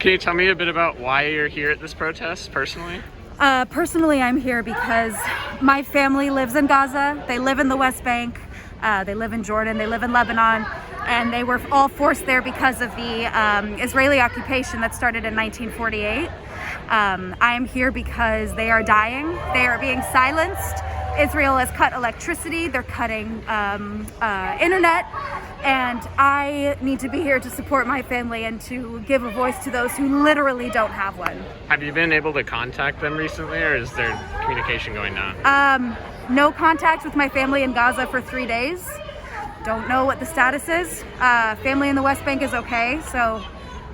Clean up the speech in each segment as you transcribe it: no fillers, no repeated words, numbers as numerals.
Can you tell me a bit about why you're here at this protest personally? Personally, I'm here because my family lives in Gaza. They live in the West Bank. They live in Jordan. They live in Lebanon. And they were all forced there because of the Israeli occupation that started in 1948. I am here because they are dying. They are being silenced. Israel has cut electricity. They're cutting internet. And I need to be here to support my family and to give a voice to those who literally don't have one. Have you been able to contact them recently, or is there communication going down? No contact with my family in Gaza for 3 days. Don't know what the status is. Family in the West Bank is okay, so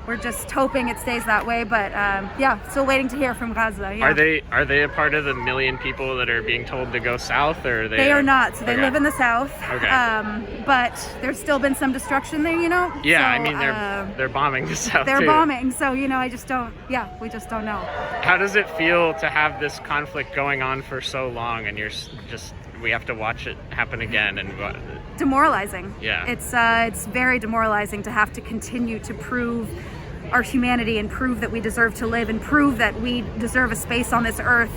we're just hoping it stays that way. But yeah, still waiting to hear from Gaza. Yeah. Are they a part of the million people that are being told to go south, or are they? They are not. So they Okay. live in the south. Okay. But there's still been some destruction there, you know. Yeah, so, I mean they're bombing the south. they're too. bombing. So you know, I just don't. Yeah, we just don't know. How does it feel to have this conflict going on for so long, and we have to watch it happen again? And Demoralizing. Yeah. It's very demoralizing to have to continue to prove our humanity and prove that we deserve to live and prove that we deserve a space on this earth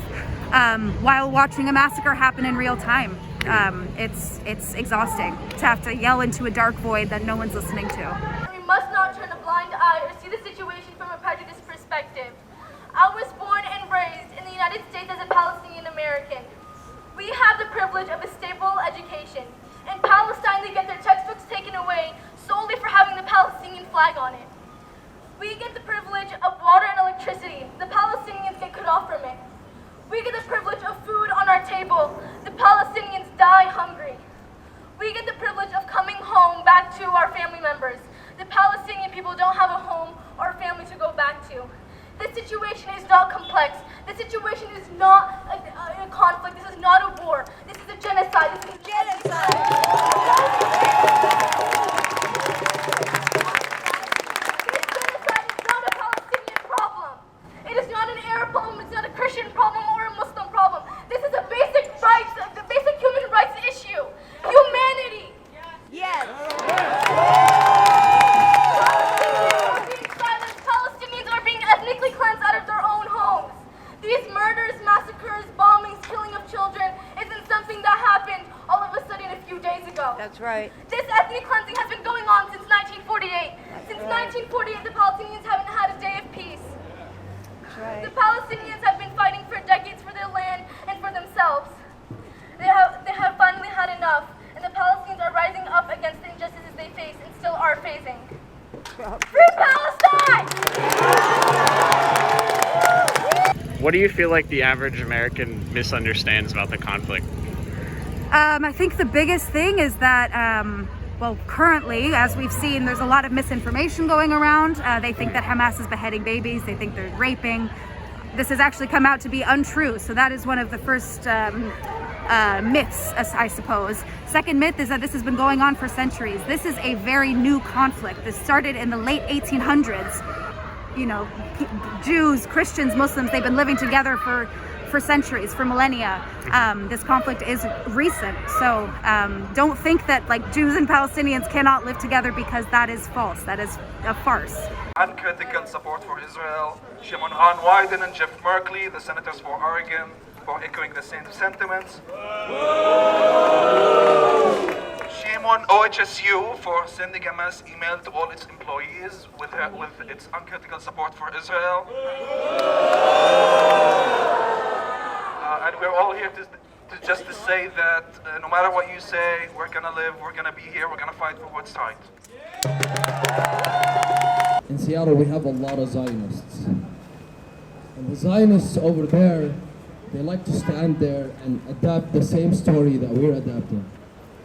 while watching a massacre happen in real time. It's exhausting to have to yell into a dark void that no one's listening to. We must not turn a blind eye or see the situation from a prejudiced perspective. I was born and raised in the United States as a Palestinian American. We have the privilege of a stable education. In Palestine, they get their textbooks taken away solely for having the Palestinian flag on it. We get the privilege of water and electricity. The Palestinians get cut off from it. We get the privilege of food on our table. The Palestinians die hungry. We get the privilege of coming home back to our family members. The Palestinian people don't have a home or a family to go back to. This situation is not complex. This situation is not a conflict. This is not a war. This is a genocide. This is a genocide. Christian problem or a Muslim problem. This is a basic rights, the basic human rights issue. Humanity. Yes. Palestinians are being silenced. Palestinians are being ethnically cleansed out of their own homes. These murders, massacres, bombings, killing of children isn't something that happened all of a sudden a few days ago. That's right. This ethnic cleansing has been going on since 1948. Since 1948, the Palestinians haven't had a day of peace. Right. The Palestinians have been fighting for decades for their land and for themselves. They have finally had enough, and the Palestinians are rising up against the injustices they face and still are facing. Free Palestine! What do you feel like the average American misunderstands about the conflict? I think the biggest thing is that, well, currently, as we've seen, there's a lot of misinformation going around. They think that Hamas is beheading babies. They think they're raping. This has actually come out to be untrue. So that is one of the first myths, I suppose. Second myth is that this has been going on for centuries. This is a very new conflict. This started in the late 1800s. You know, Jews, Christians, Muslims, they've been living together for centuries, for millennia. This conflict is recent, so don't think that like Jews and Palestinians cannot live together, because that is false. That is a farce. Uncritical support for Israel. Shame on Ron Wyden and Jeff Merkley, the senators for Oregon, for echoing the same sentiments. Shame on OHSU for sending a mass email to all its employees with its uncritical support for Israel. And we're all here to say that no matter what you say, we're gonna live, we're gonna be here, we're gonna fight for what's right. In Seattle, we have a lot of Zionists. And the Zionists over there, they like to stand there and adapt the same story that we're adapting.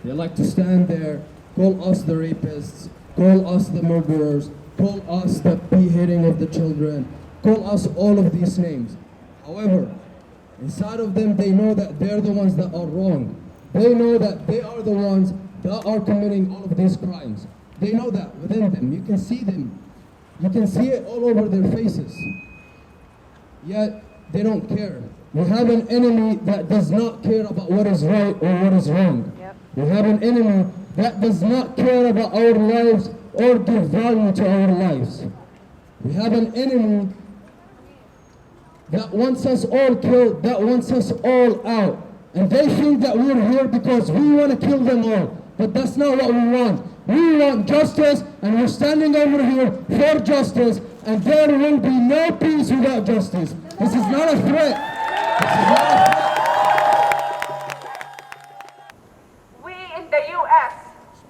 They like to stand there, call us the rapists, call us the murderers, call us the beheading of the children, call us all of these names. However, inside of them, they know that they're the ones that are wrong. They know that they are the ones that are committing all of these crimes. They know that within them. You can see them. You can see it all over their faces. Yet, they don't care. We have an enemy that does not care about what is right or what is wrong. Yep. We have an enemy that does not care about our lives or give value to our lives. We have an enemy that wants us all killed, that wants us all out. And they think that we're here because we want to kill them all. But that's not what we want. We want justice, and we're standing over here for justice, and there will be no peace without justice. This is not a threat. This is not a threat. We in the U.S.,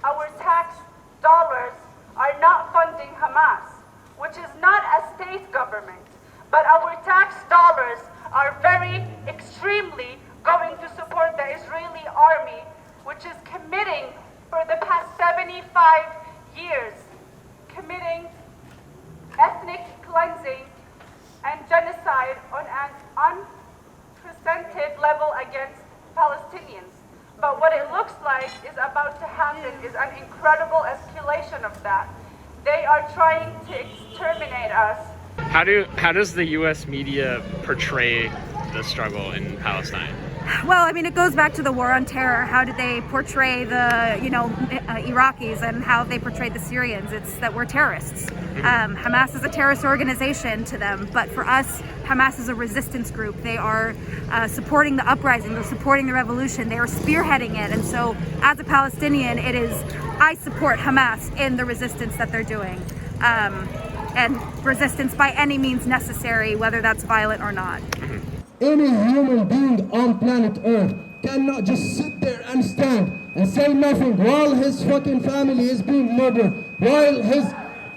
our tax dollars are not funding Hamas, which is not a state government, but our tax dollars are very extremely going to support the Israeli army, which is committing for the past 75 years, committing ethnic cleansing and genocide on an unprecedented level against Palestinians. But what it looks like is about to happen is an incredible escalation of that. They are trying to exterminate us. How does the U.S. media portray the struggle in Palestine? Well, I mean, it goes back to the war on terror. How did they portray the, Iraqis, and how they portrayed the Syrians? It's that we're terrorists. Hamas is a terrorist organization to them, but for us, Hamas is a resistance group. They are supporting the uprising. They're supporting the revolution. They are spearheading it. And so, as a Palestinian, I support Hamas in the resistance that they're doing. And resistance by any means necessary, whether that's violent or not. Any human being on planet Earth cannot just sit there and stand and say nothing while his fucking family is being murdered, while his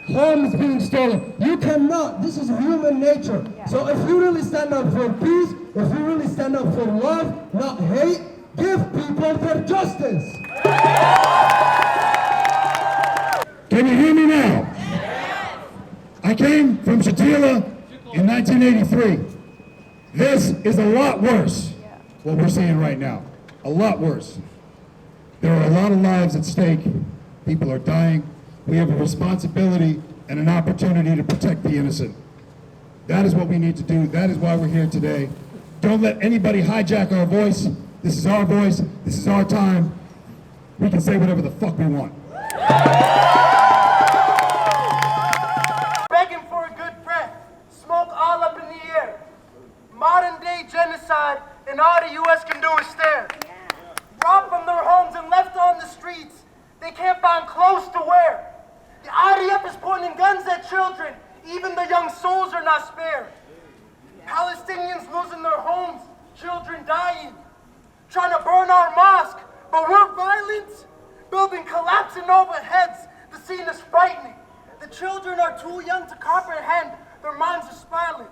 home is being stolen. You cannot. This is human nature. So if you really stand up for peace, if you really stand up for love, not hate, give people their justice. Can you hear me now? I came from Shatila in 1983. This is a lot worse, what we're seeing right now. A lot worse. There are a lot of lives at stake. People are dying. We have a responsibility and an opportunity to protect the innocent. That is what we need to do. That is why we're here today. Don't let anybody hijack our voice. This is our voice. This is our time. We can say whatever the fuck we want. Begging for a good breath, smoke all up in the air. Modern day genocide, and all the U.S. can do is stare. Robbed from their homes and left on the streets, they can't find clothes to wear. The IDF is pointing guns at children, even the young souls are not spared. Palestinians losing their homes, children dying, trying to burn our mosque, but we're violent, building collapsing over heads. The scene is frightening. The children are too young to comprehend, their minds are spiraling.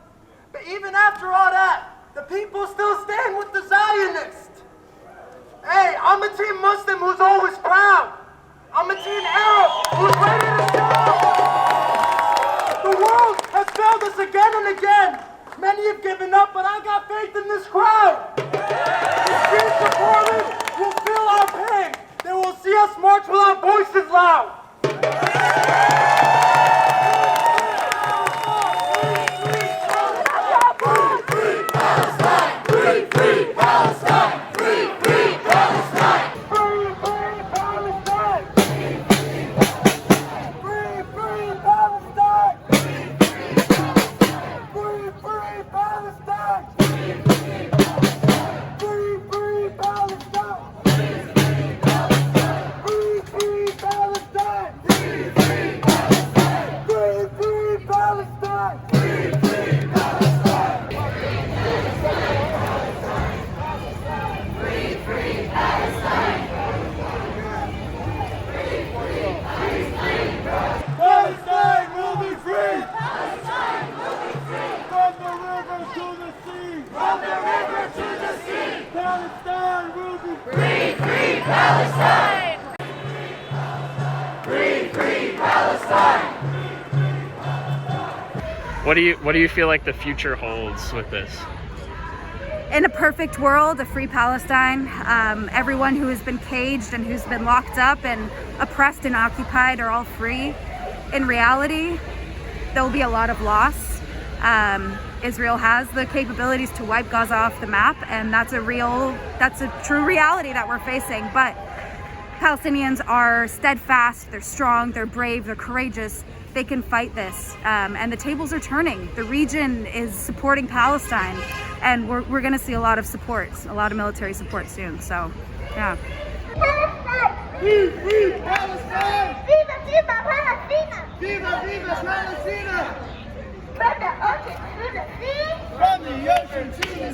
But even after all that, the people still stand with the Zionists. Hey, I'm a team Muslim who's always proud. I'm a team Arab who's ready to shout. The world has failed us again and again. Many have given up, but I got faith in this crowd. The streets of Portland will feel our pain. They will see us march with our voices loud. Palestine will be free, free Palestine! Free, free Palestine! What do you feel like the future holds with this? In a perfect world, a free Palestine, everyone who has been caged and who's been locked up and oppressed and occupied are all free. In reality, there will be a lot of loss. Israel has the capabilities to wipe Gaza off the map, and that's a true reality that we're facing. But Palestinians are steadfast, they're strong, they're brave, they're courageous, they can fight this. And the tables are turning. The region is supporting Palestine, and we're going to see a lot of support, a lot of military support soon. So, yeah. Palestine! Free Palestine! Viva, viva Palestina! Viva, viva Palestina! From the ocean to the sea! From the ocean to the